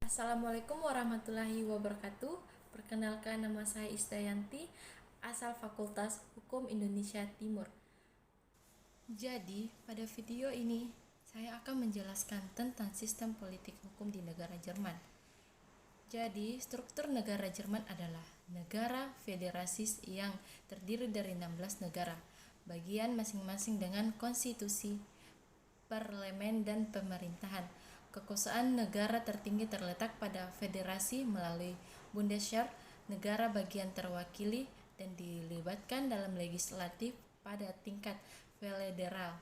Assalamualaikum warahmatullahi wabarakatuh. Perkenalkan, nama saya Isdayanti, asal Fakultas Hukum Indonesia Timur. Jadi, pada video ini saya akan menjelaskan tentang sistem politik hukum di negara Jerman. Jadi, struktur negara Jerman adalah negara federasis yang terdiri dari 16 negara, bagian masing-masing dengan konstitusi, parlemen, dan pemerintahan. Kekuasaan negara tertinggi terletak pada federasi melalui Bundesrat, negara bagian terwakili, dan dilibatkan dalam legislatif pada tingkat federal.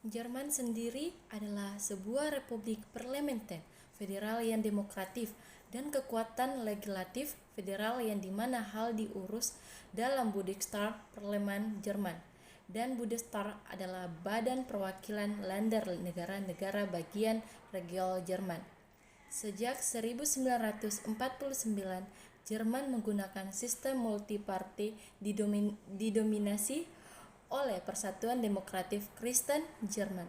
Jerman sendiri adalah sebuah republik parlementer federal yang demokratif dan kekuatan legislatif federal yang dimana hal diurus dalam Bundestag parlemen Jerman, dan Bundestag adalah badan perwakilan Länder negara-negara bagian regional Jerman. Sejak 1949, Jerman menggunakan sistem multiparti didominasi oleh Persatuan Demokratif Kristen Jerman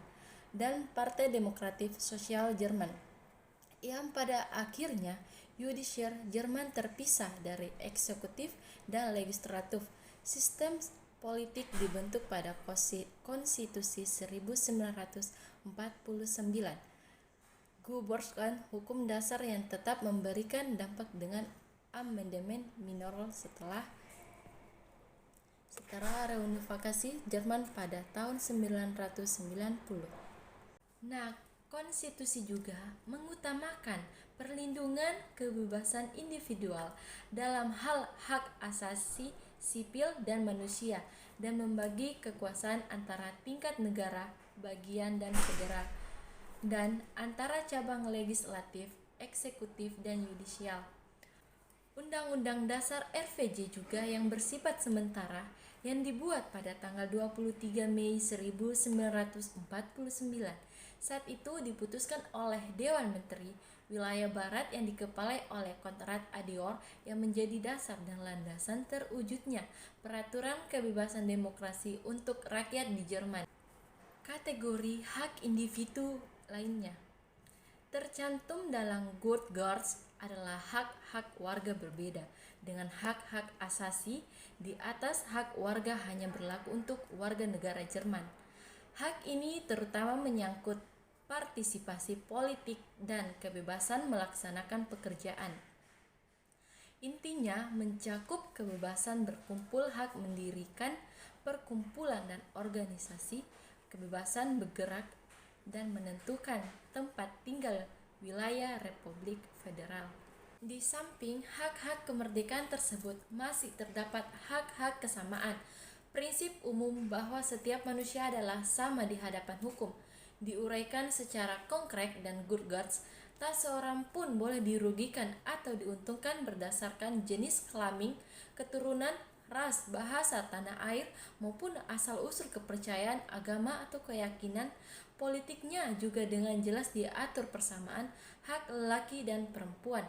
dan Partai Demokratif Sosial Jerman, yang pada akhirnya yudisiar Jerman terpisah dari eksekutif dan legislatif. Sistem politik dibentuk pada Konstitusi 1949. Berdasarkan hukum dasar yang tetap memberikan dampak dengan amandemen minor setelah reunifikasi Jerman pada tahun 1990. Nah, konstitusi juga mengutamakan perlindungan kebebasan individual dalam hal hak asasi sipil dan manusia, dan membagi kekuasaan antara tingkat negara bagian dan federal, dan antara cabang legislatif, eksekutif, dan yudisial. Undang-Undang Dasar RVJ juga yang bersifat sementara yang dibuat pada tanggal 23 Mei 1949. Saat itu diputuskan oleh Dewan Menteri Wilayah Barat yang dikepalai oleh Konrad Adenauer, yang menjadi dasar dan landasan terwujudnya peraturan kebebasan demokrasi untuk rakyat di Jerman. Kategori hak individu lainnya tercantum dalam Grundgesetz adalah hak-hak warga berbeda dengan hak-hak asasi di atas hak warga hanya berlaku untuk warga negara Jerman. Hak ini terutama menyangkut partisipasi politik dan kebebasan melaksanakan pekerjaan. Intinya mencakup kebebasan berkumpul, hak mendirikan perkumpulan dan organisasi, kebebasan bergerak, dan menentukan tempat tinggal wilayah Republik Federal. Di samping hak-hak kemerdekaan tersebut masih terdapat hak-hak kesamaan. Prinsip umum bahwa setiap manusia adalah sama di hadapan hukum diuraikan secara konkret, dan Grundgesetz tak seorang pun boleh dirugikan atau diuntungkan berdasarkan jenis kelamin, keturunan, ras, bahasa, tanah air, maupun asal-usul kepercayaan, agama, atau keyakinan politiknya. Juga dengan jelas diatur persamaan hak lelaki dan perempuan.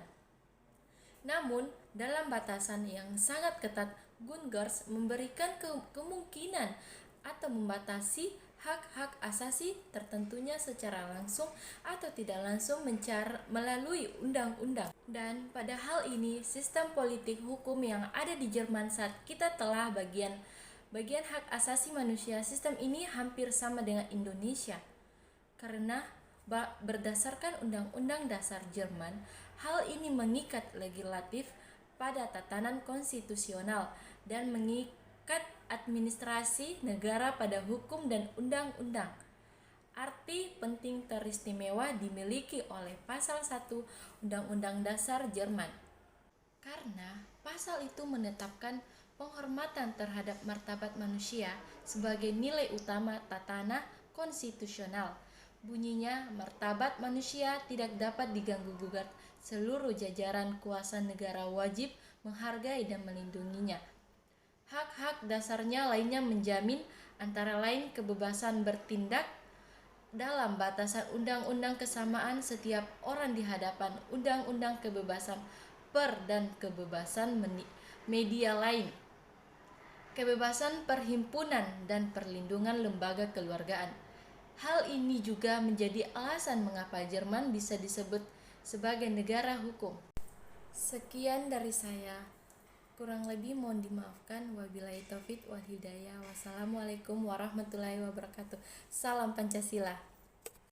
Namun, dalam batasan yang sangat ketat, Grundgesetz memberikan kemungkinan atau membatasi hak-hak asasi tertentunya secara langsung atau tidak langsung melalui undang-undang. Dan pada hal ini, sistem politik hukum yang ada di Jerman saat kita telah bagian hak asasi manusia, sistem ini hampir sama dengan Indonesia. Karena berdasarkan Undang-Undang Dasar Jerman, hal ini mengikat legislatif pada tatanan konstitusional dan mengikat administrasi negara pada hukum dan undang-undang. Arti penting teristimewa dimiliki oleh pasal 1 Undang-Undang Dasar Jerman. Karena pasal itu menetapkan penghormatan terhadap martabat manusia sebagai nilai utama tatanan konstitusional. Bunyinya, martabat manusia tidak dapat diganggu-gugat. Seluruh jajaran kuasa negara wajib menghargai dan melindunginya. Hak-hak dasarnya lainnya menjamin antara lain kebebasan bertindak dalam batasan undang-undang, kesamaan setiap orang di hadapan undang-undang, kebebasan dan kebebasan media lain, kebebasan perhimpunan dan perlindungan lembaga keluargaan, Hal ini juga menjadi alasan mengapa Jerman bisa disebut sebagai negara hukum. Sekian dari saya. Kurang lebih mohon dimaafkan. Wabillahi taufik wal hidayah. Wassalamualaikum warahmatullahi wabarakatuh. Salam Pancasila.